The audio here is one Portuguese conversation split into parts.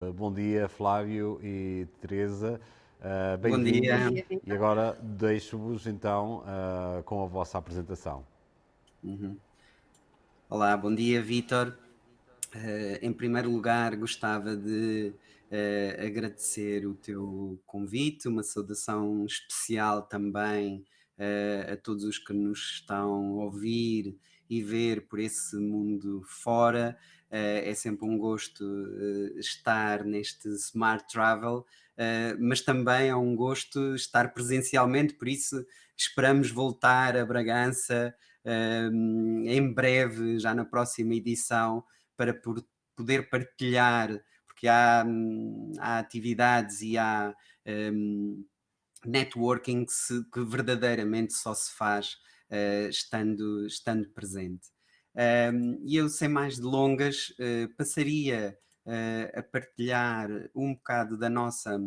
Bom dia, Flávio e Teresa. Bom Bem-vindos. dia. Bom dia, E Vitor. agora deixo-vos então com a vossa apresentação. Uhum. Olá, bom dia, Vítor. Em primeiro lugar, gostava de agradecer o teu convite, uma saudação especial também a todos os que nos estão a ouvir e ver por esse mundo fora. É sempre um gosto estar neste Smart Travel, mas também é um gosto estar presencialmente, por isso esperamos voltar a Bragança em breve, já na próxima edição, para poder partilhar, porque há atividades e há networking que verdadeiramente só se faz estando presente. E eu, sem mais delongas, passaria a partilhar um bocado da nossa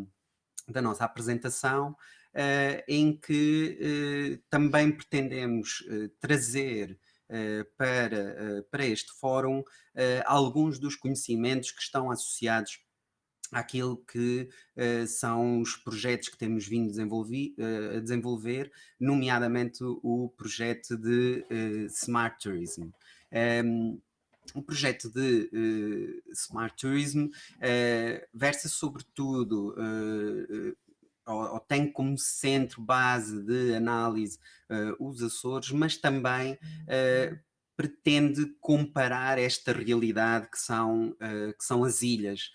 apresentação, em que também pretendemos trazer para este fórum alguns dos conhecimentos que estão associados àquilo que são os projetos que temos vindo a desenvolver, nomeadamente o projeto de Smart Tourism. O projeto de Smart Tourism versa sobretudo ou tem como centro base de análise os Açores, mas também pretende comparar esta realidade que são as ilhas.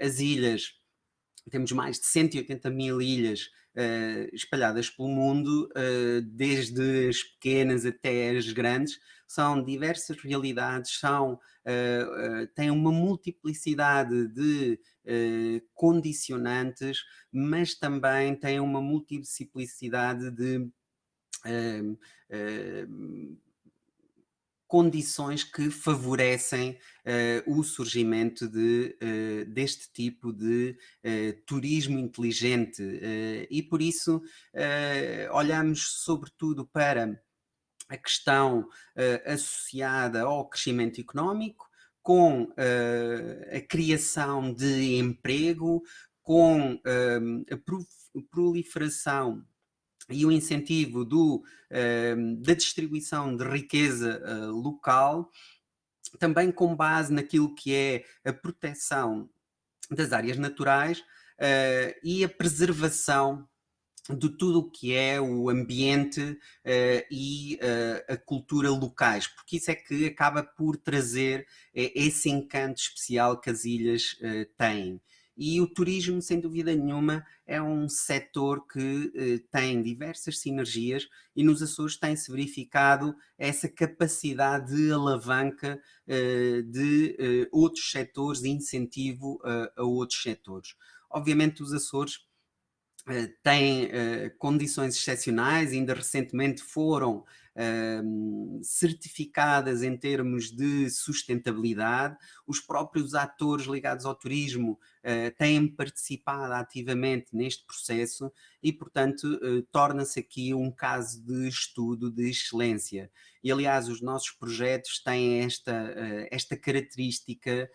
As ilhas, temos mais de 180 mil ilhas espalhadas pelo mundo, desde as pequenas até as grandes, são diversas realidades, têm uma multiplicidade de condicionantes, mas também têm uma multiplicidade de uh, uh, condições que favorecem o surgimento deste tipo de turismo inteligente. E por isso olhamos sobretudo para a questão associada ao crescimento económico, com a criação de emprego, com a proliferação e o incentivo da distribuição de riqueza local, também com base naquilo que é a proteção das áreas naturais e a preservação de tudo o que é o ambiente e a cultura locais, porque isso é que acaba por trazer esse encanto especial que as ilhas têm. E o turismo, sem dúvida nenhuma, é um setor que tem diversas sinergias e nos Açores tem-se verificado essa capacidade de alavanca de outros setores, de incentivo a outros setores. Obviamente os Açores têm condições excepcionais, ainda recentemente foram certificadas em termos de sustentabilidade. Os próprios atores ligados ao turismo têm participado ativamente neste processo e, portanto, torna-se aqui um caso de estudo de excelência. E, aliás, os nossos projetos têm esta característica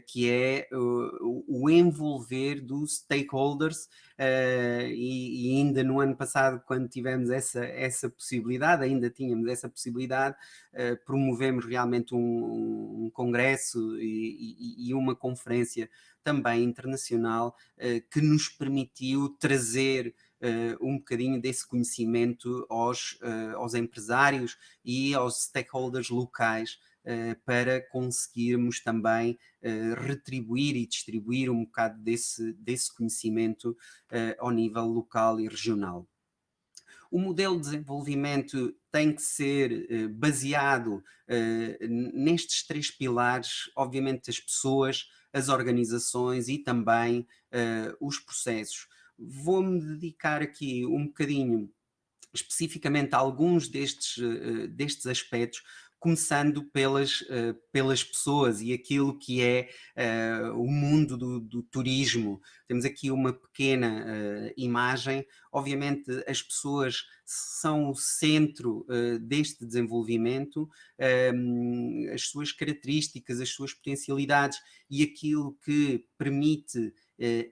que é o envolver dos stakeholders e ainda no ano passado, quando tivemos essa possibilidade, ainda tínhamos essa possibilidade, promovemos realmente um congresso e uma conferência também internacional que nos permitiu trazer um bocadinho desse conhecimento aos empresários e aos stakeholders locais para conseguirmos também retribuir e distribuir um bocado desse conhecimento ao nível local e regional. O modelo de desenvolvimento tem que ser baseado nestes três pilares, obviamente as pessoas, as organizações e também os processos. Vou-me dedicar aqui um bocadinho especificamente a alguns destes aspectos, começando pelas pessoas e aquilo que é o mundo do turismo. Temos aqui uma pequena imagem. Obviamente as pessoas são o centro deste desenvolvimento, as suas características, as suas potencialidades e aquilo que permite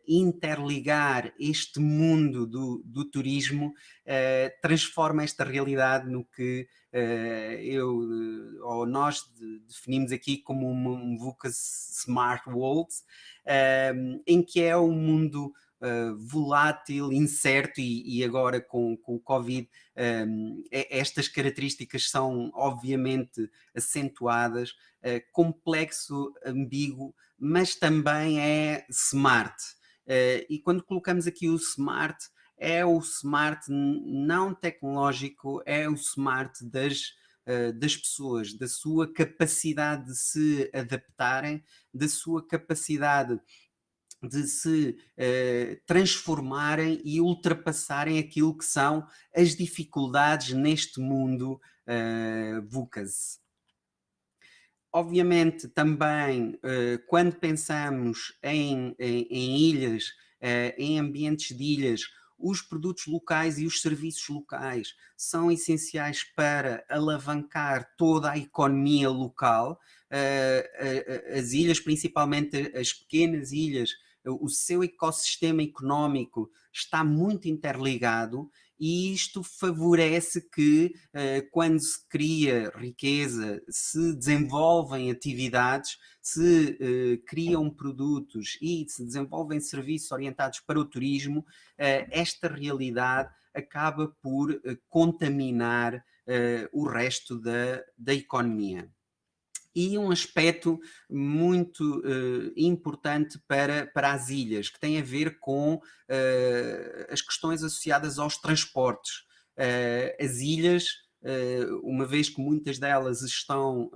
interligar este mundo do turismo transforma esta realidade no que ou nós definimos aqui como um VUCA Smart World, em que é um mundo volátil, incerto e agora com o Covid estas características são obviamente acentuadas, complexo, ambíguo, mas também é smart. E quando colocamos aqui o smart, é o smart não tecnológico, é o smart das pessoas, da sua capacidade de se adaptarem, da sua capacidade de se transformarem e ultrapassarem aquilo que são as dificuldades neste mundo VUCAS. Obviamente também quando pensamos em ilhas, em ambientes de ilhas, os produtos locais e os serviços locais são essenciais para alavancar toda a economia local. As ilhas, principalmente as pequenas ilhas, o seu ecossistema económico está muito interligado e isto favorece que quando se cria riqueza, se desenvolvem atividades, se criam produtos e se desenvolvem serviços orientados para o turismo, esta realidade acaba por contaminar o resto da economia. E um aspecto muito importante para as ilhas, que tem a ver com as questões associadas aos transportes. As ilhas, uma vez que muitas delas estão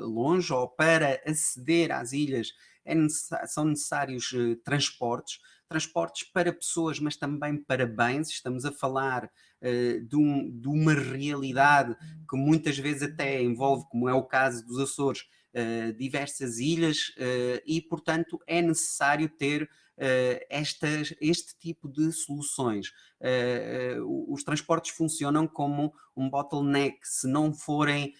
longe, ou para aceder às ilhas são necessários transportes para pessoas, mas também para bens. Estamos a falar de uma realidade que muitas vezes até envolve, como é o caso dos Açores, diversas ilhas e, portanto, é necessário ter este tipo de soluções. Os transportes funcionam como um bottleneck. Se não forem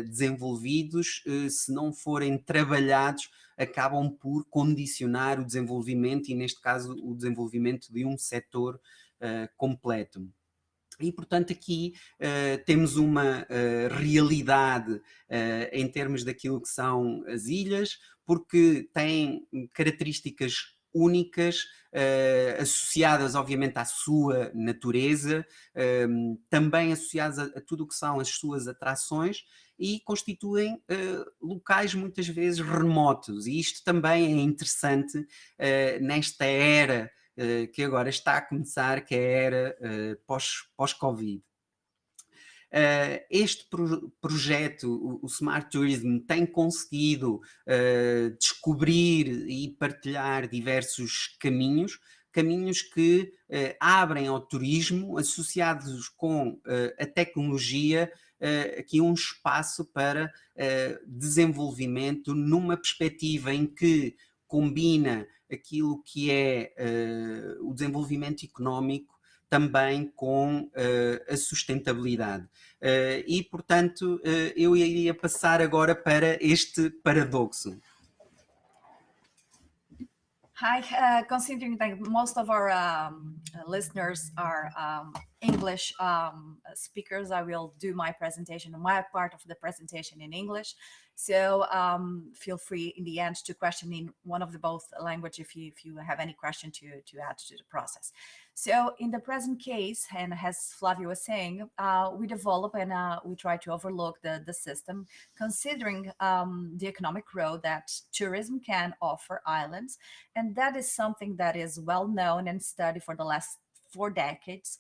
desenvolvidos, se não forem trabalhados, acabam por condicionar o desenvolvimento e, neste caso, o desenvolvimento de um setor completo. E, portanto, aqui temos uma realidade em termos daquilo que são as ilhas, porque têm características únicas, associadas, obviamente, à sua natureza, também associadas a tudo o que são as suas atrações e constituem locais muitas vezes remotos. E isto também é interessante nesta era que agora está a começar, que é a era pós-Covid. Este projeto, o Smart Tourism, tem conseguido descobrir e partilhar diversos caminhos que abrem ao turismo, associados com a tecnologia, aqui um espaço para desenvolvimento numa perspectiva em que combina aquilo que é o desenvolvimento económico também com a sustentabilidade. E, portanto, eu iria passar agora para este paradoxo. Hi, considering that most of our listeners are English speakers, I will do my presentation, my part of the presentation in English. So feel free in the end to question in one of the both language if you have any question to add to the process. So in the present case, and as Flavio was saying, we develop and we try to overlook the system, considering the economic growth that tourism can offer islands. And that is something that is well known and studied for the last 4 decades.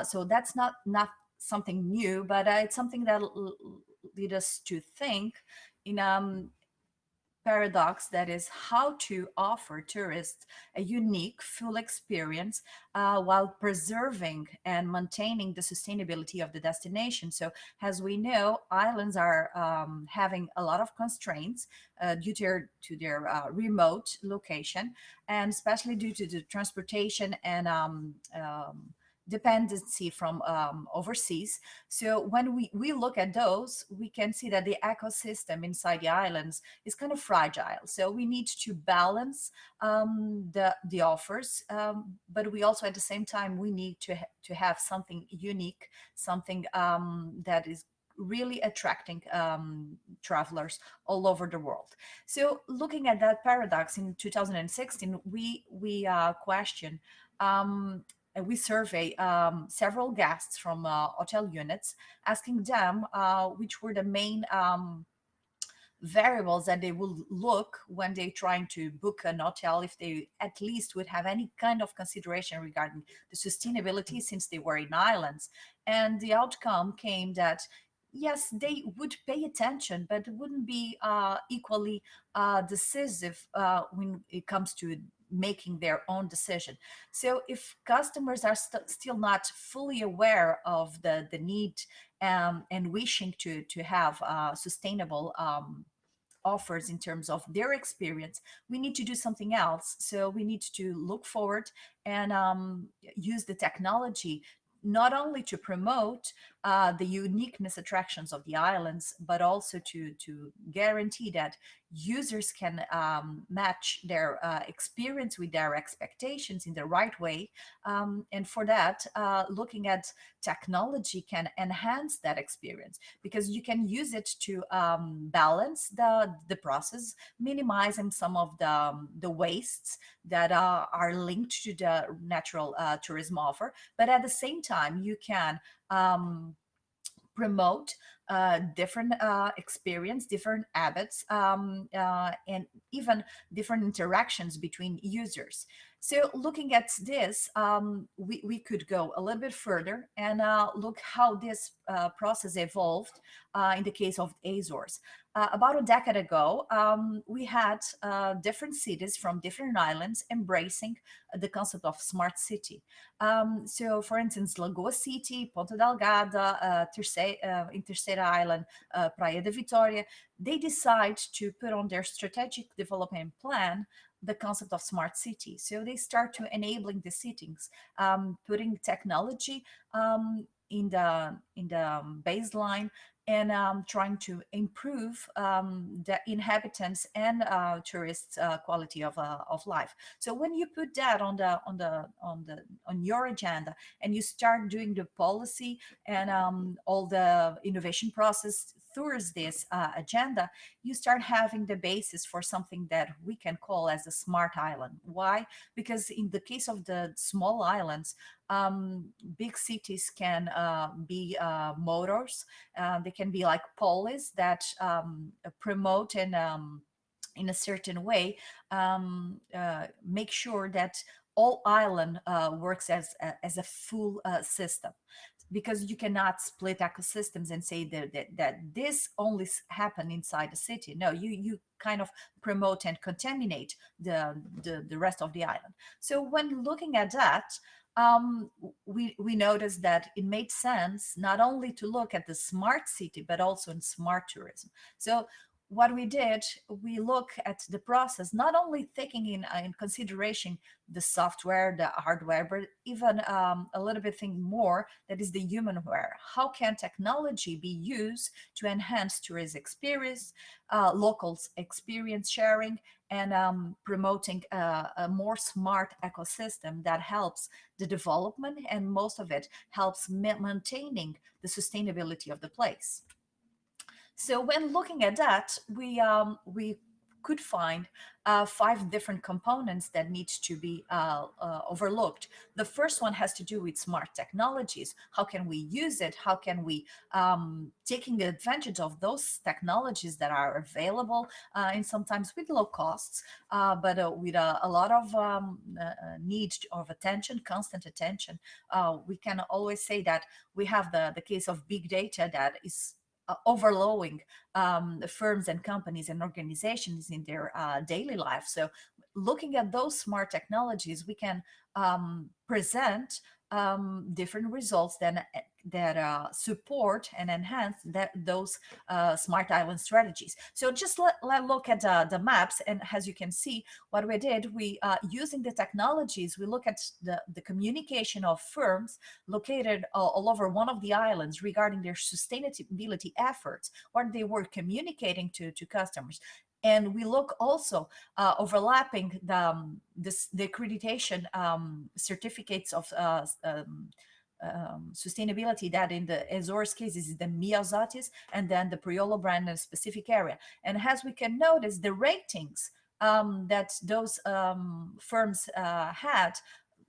So that's not something new, but it's something that lead us to think in paradox, that is how to offer tourists a unique, full experience while preserving and maintaining the sustainability of the destination. So as we know, islands are having a lot of constraints due to their remote location, and especially due to the transportation and dependency from overseas. So when we look at those, we can see that the ecosystem inside the islands is kind of fragile. So we need to balance the offers, but we also at the same time, we need to have something unique, something that is really attracting travelers all over the world. So looking at that paradox in 2016, we question we survey several guests from hotel units, asking them which were the main variables that they will look when they're trying to book an hotel, if they at least would have any kind of consideration regarding the sustainability, since they were in islands. And the outcome came that yes, they would pay attention, but it wouldn't be equally decisive when it comes to making their own decision. So if customers are still not fully aware of the need and wishing to have sustainable offers in terms of their experience, we need to do something else. So we need to look forward and use the technology not only to promote the uniqueness attractions of the islands, but also to guarantee that users can match their experience with their expectations in the right way. And for that, looking at technology can enhance that experience, because you can use it to balance the process, minimizing some of the wastes that are linked to the natural tourism offer. But at the same time, you can promote different experience, different habits, and even different interactions between users. So looking at this, we could go a little bit further and look how this process evolved in the case of Azores. About a decade ago, we had different cities from different islands embracing the concept of smart city. So, for instance, Lagoa City, Ponta Delgada, Terceira Island, Praia da Vitória, they decide to put on their strategic development plan the concept of smart city. So they start to enabling the cities, putting technology in the baseline, and trying to improve the inhabitants and tourists' quality of life. So when you put that on your agenda, and you start doing the policy and all the innovation process towards this agenda, you start having the basis for something that we can call as a smart island. Why? Because in the case of the small islands, big cities can be motors. They can be like polis that promote and in a certain way make sure that all island works as a full system, because you cannot split ecosystems and say that this only happen inside the city. No, you kind of promote and contaminate the rest of the island. So when looking at that, we noticed that it made sense not only to look at the smart city, but also in smart tourism. So what we did, we look at the process, not only taking in consideration the software, the hardware, but even a little bit thing more, that is the humanware. How can technology be used to enhance tourist experience, locals experience sharing, and promoting a more smart ecosystem that helps the development, and most of it helps maintaining the sustainability of the place. So when looking at that, we could find 5 different components that need to be overlooked. The first one has to do with smart technologies. How can we use it? How can we taking advantage of those technologies that are available and sometimes with low costs, but with a lot of need of attention, constant attention. We can always say that we have the case of big data that is overloading firms and companies and organizations in their daily life. So looking at those smart technologies, we can present different results that support and enhance those smart island strategies. So just let's look at the maps, and as you can see, what we did, we using the technologies, we look at the communication of firms located all over one of the islands regarding their sustainability efforts, what they were communicating to customers. And we look also overlapping the accreditation certificates of sustainability that in the Azores case is the Miosotis and then the Priolo brand in a specific area. And as we can notice, the ratings that those firms had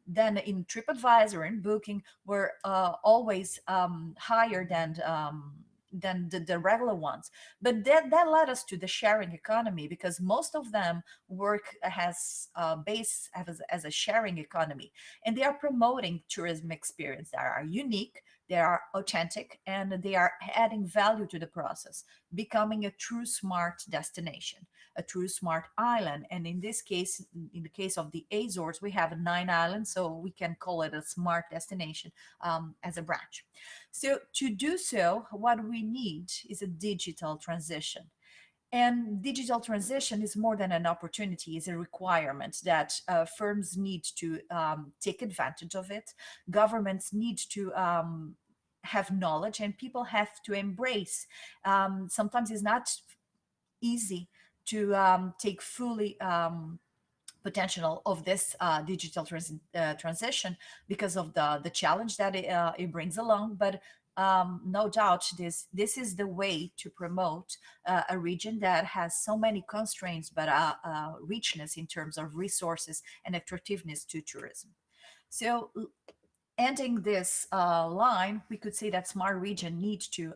then in TripAdvisor and Booking were always higher than the regular ones. But that led us to the sharing economy, because most of them work as base as a sharing economy, and they are promoting tourism experience that are unique, they are authentic, and they are adding value to the process, becoming a true smart destination, a true smart island. And in this case, in the case of the Azores, we have 9 islands, so we can call it a smart destination as a branch. So to do so, what we need is a digital transition. And digital transition is more than an opportunity, it's a requirement that firms need to take advantage of it. Governments need to have knowledge, and people have to embrace. Sometimes it's not easy to take fully potential of this digital transition because of the challenge that it brings along. But no doubt this is the way to promote a region that has so many constraints, but richness in terms of resources and attractiveness to tourism. So ending this line, we could say that smart region needs to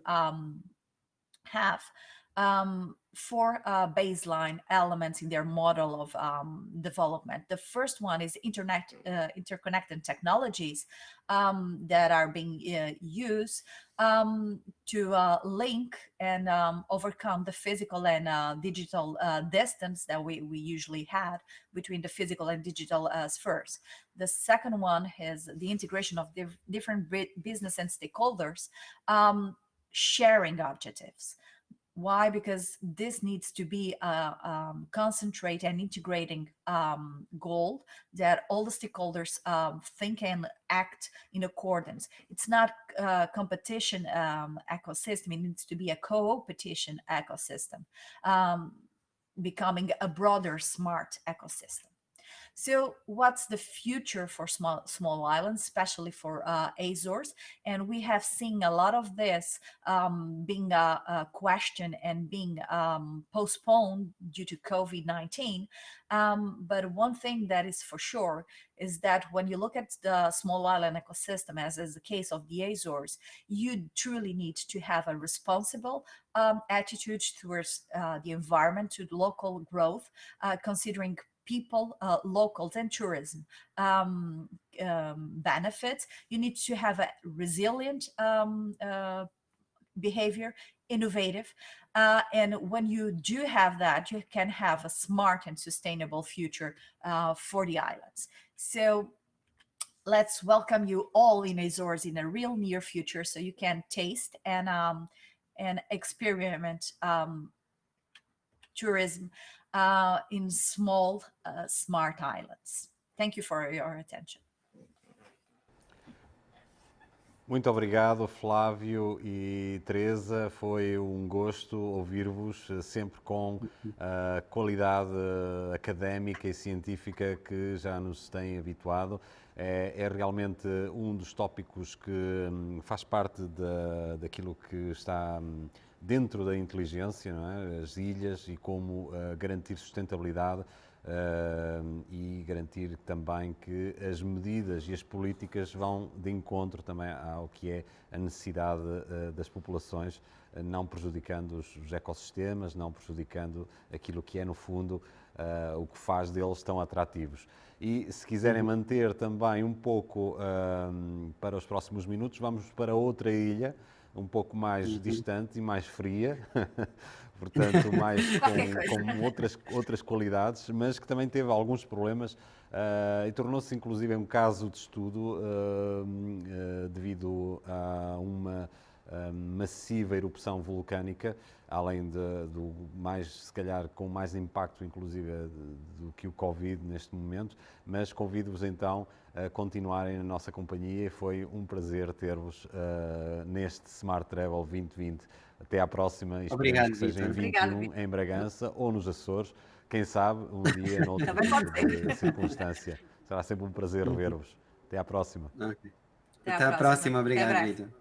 have 4 baseline elements in their model of development. The first one is interconnected technologies that are being used to link and overcome the physical and digital distance that we usually had between the physical and digital spheres. The second one is the integration of different business and stakeholders sharing objectives. Why? Because this needs to be a concentrate and integrating goal that all the stakeholders think and act in accordance. It's not a competition ecosystem, it needs to be a co-opetition ecosystem, becoming a broader smart ecosystem. So what's the future for small islands, especially for Azores? And we have seen a lot of this being a question and being postponed due to COVID-19. But one thing that is for sure is that when you look at the small island ecosystem, as is the case of the Azores, you truly need to have a responsible attitude towards the environment, to local growth, considering people, locals, and tourism benefits. You need to have a resilient behavior, innovative, and when you do have that, you can have a smart and sustainable future for the islands. So let's welcome you all in Azores in a real near future, so you can taste and experiment tourism in small, smart islands. Thank you for your attention. Muito obrigado, Flávio e Teresa. Foi um gosto ouvir-vos, sempre com a qualidade académica e científica que já nos tem habituado. É realmente um dos tópicos que faz parte daquilo que está dentro da inteligência, não é? As ilhas e como garantir sustentabilidade e garantir também que as medidas e as políticas vão de encontro também ao que é a necessidade das populações, não prejudicando os ecossistemas, não prejudicando aquilo que é, no fundo, o que faz deles tão atrativos. E se quiserem manter também um pouco para os próximos minutos, vamos para outra ilha um pouco mais distante e mais fria, portanto, mais com outras qualidades, mas que também teve alguns problemas e tornou-se inclusive um caso de estudo devido a uma massiva erupção vulcânica, além do mais, se calhar, com mais impacto, inclusive, do que o Covid neste momento, mas convido-vos então a continuarem na nossa companhia e foi um prazer ter-vos neste Smart Travel 2020. Até à próxima e esperemos que seja em 21 em Bragança ou nos Açores, quem sabe um dia noutro tipo de circunstância. Será sempre um prazer rever-vos. Até à próxima. Até à próxima, obrigado, Até breve. Vitor.